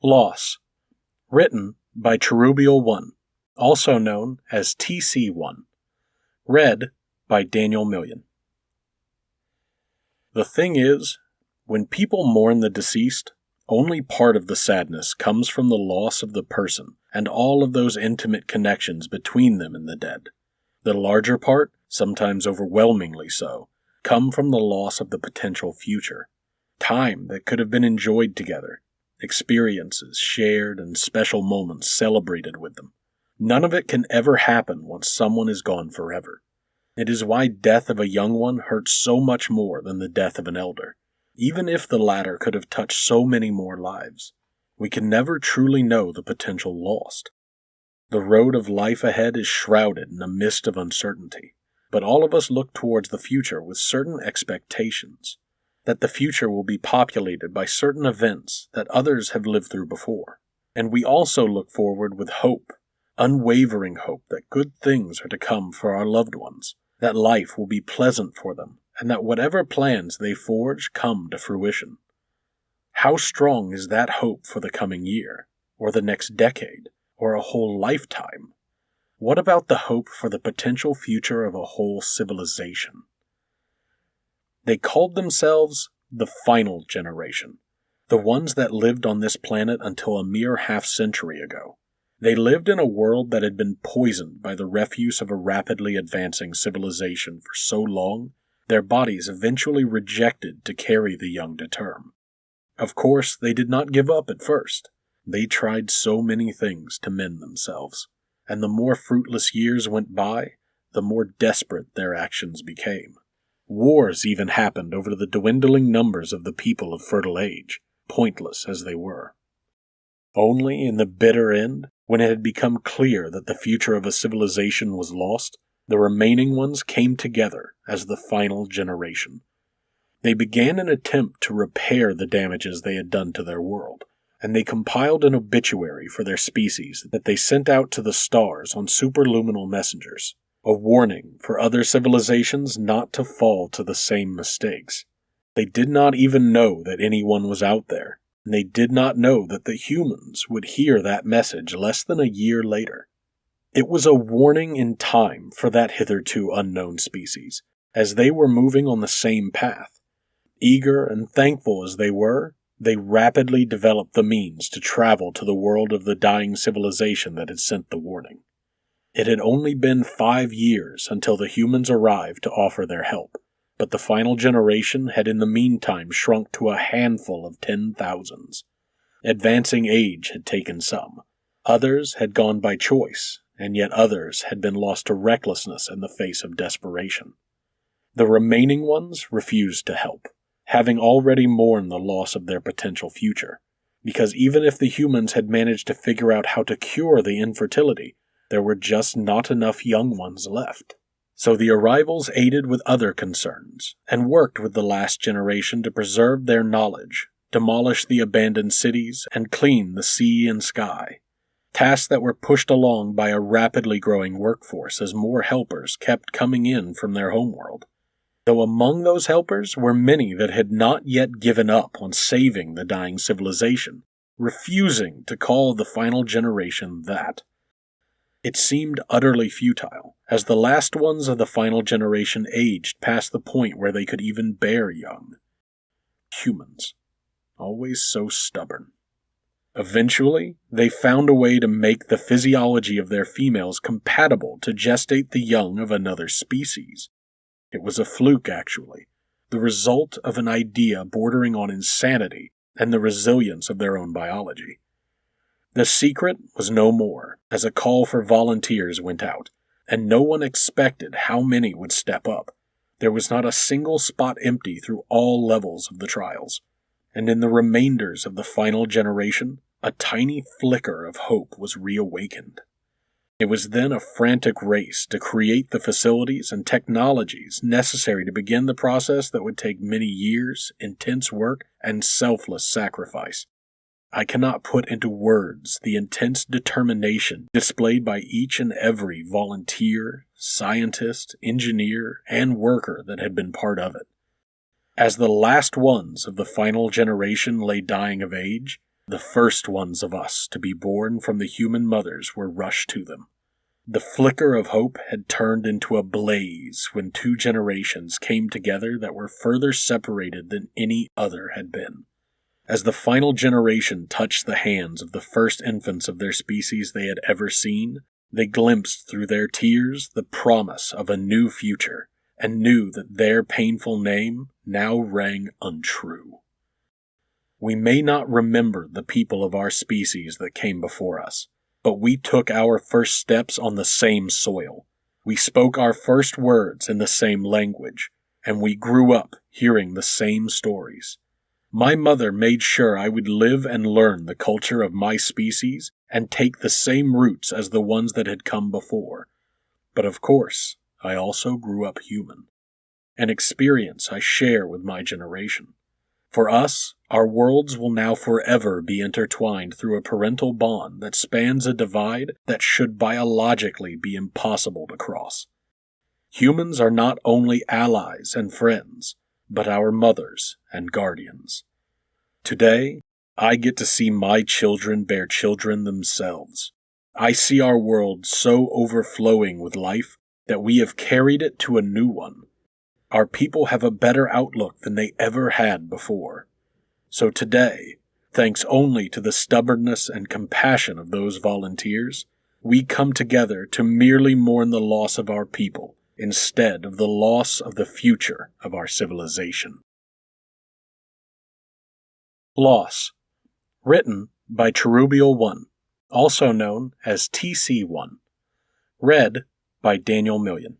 Loss. Written by Cherubial 1, also known as TC1. Read by Daniel Million. The thing is, when people mourn the deceased, only part of the sadness comes from the loss of the person and all of those intimate connections between them and the dead. The larger part, sometimes overwhelmingly so, come from the loss of the potential future. Time that could have been enjoyed together, experiences shared and special moments celebrated with them. None of it can ever happen once someone is gone forever. It is why death of a young one hurts so much more than the death of an elder. Even if the latter could have touched so many more lives, we can never truly know the potential lost. The road of life ahead is shrouded in a mist of uncertainty, but all of us look towards the future with certain expectations, that the future will be populated by certain events that others have lived through before. And we also look forward with hope, unwavering hope that good things are to come for our loved ones, that life will be pleasant for them, and that whatever plans they forge come to fruition. How strong is that hope for the coming year, or the next decade, or a whole lifetime? What about the hope for the potential future of a whole civilization? They called themselves the final generation, the ones that lived on this planet until a mere half-century ago. They lived in a world that had been poisoned by the refuse of a rapidly advancing civilization for so long, their bodies eventually rejected to carry the young to term. Of course, they did not give up at first. They tried so many things to mend themselves, and the more fruitless years went by, the more desperate their actions became. Wars even happened over the dwindling numbers of the people of fertile age, pointless as they were. Only in the bitter end, when it had become clear that the future of a civilization was lost, the remaining ones came together as the final generation. They began an attempt to repair the damages they had done to their world, and they compiled an obituary for their species that they sent out to the stars on superluminal messengers, a warning for other civilizations not to fall to the same mistakes. They did not even know that anyone was out there, and they did not know that the humans would hear that message less than a year later. It was a warning in time for that hitherto unknown species, as they were moving on the same path. Eager and thankful as they were, they rapidly developed the means to travel to the world of the dying civilization that had sent the warning. It had only been 5 years until the humans arrived to offer their help, but the final generation had in the meantime shrunk to a handful of 10,000s. Advancing age had taken some. Others had gone by choice, and yet others had been lost to recklessness in the face of desperation. The remaining ones refused to help, having already mourned the loss of their potential future, because even if the humans had managed to figure out how to cure the infertility, there were just not enough young ones left. So the arrivals aided with other concerns, and worked with the last generation to preserve their knowledge, demolish the abandoned cities, and clean the sea and sky. Tasks that were pushed along by a rapidly growing workforce as more helpers kept coming in from their homeworld. Though among those helpers were many that had not yet given up on saving the dying civilization, refusing to call the final generation that. It seemed utterly futile, as the last ones of the final generation aged past the point where they could even bear young. Humans. Always so stubborn. Eventually, they found a way to make the physiology of their females compatible to gestate the young of another species. It was a fluke, actually, the result of an idea bordering on insanity and the resilience of their own biology. The secret was no more, as a call for volunteers went out, and no one expected how many would step up. There was not a single spot empty through all levels of the trials, and in the remainders of the final generation, a tiny flicker of hope was reawakened. It was then a frantic race to create the facilities and technologies necessary to begin the process that would take many years, intense work, and selfless sacrifice. I cannot put into words the intense determination displayed by each and every volunteer, scientist, engineer, and worker that had been part of it. As the last ones of the final generation lay dying of age, The first ones of us to be born from the human mothers were rushed to them. The flicker of hope had turned into a blaze when 2 generations came together that were further separated than any other had been. As the final generation touched the hands of the first infants of their species they had ever seen, they glimpsed through their tears the promise of a new future, and knew that their painful name now rang untrue. We may not remember the people of our species that came before us, but we took our first steps on the same soil. We spoke our first words in the same language, and we grew up hearing the same stories. My mother made sure I would live and learn the culture of my species and take the same roots as the ones that had come before. But of course, I also grew up human, an experience I share with my generation. For us, our worlds will now forever be intertwined through a parental bond that spans a divide that should biologically be impossible to cross. Humans are not only allies and friends, but our mothers and guardians. Today, I get to see my children bear children themselves. I see our world so overflowing with life that we have carried it to a new one. Our people have a better outlook than they ever had before. So today, thanks only to the stubbornness and compassion of those volunteers, we come together to merely mourn the loss of our people instead of the loss of the future of our civilization. Loss. Written by Cherubial 1, also known as TC1. Read by Daniel Million.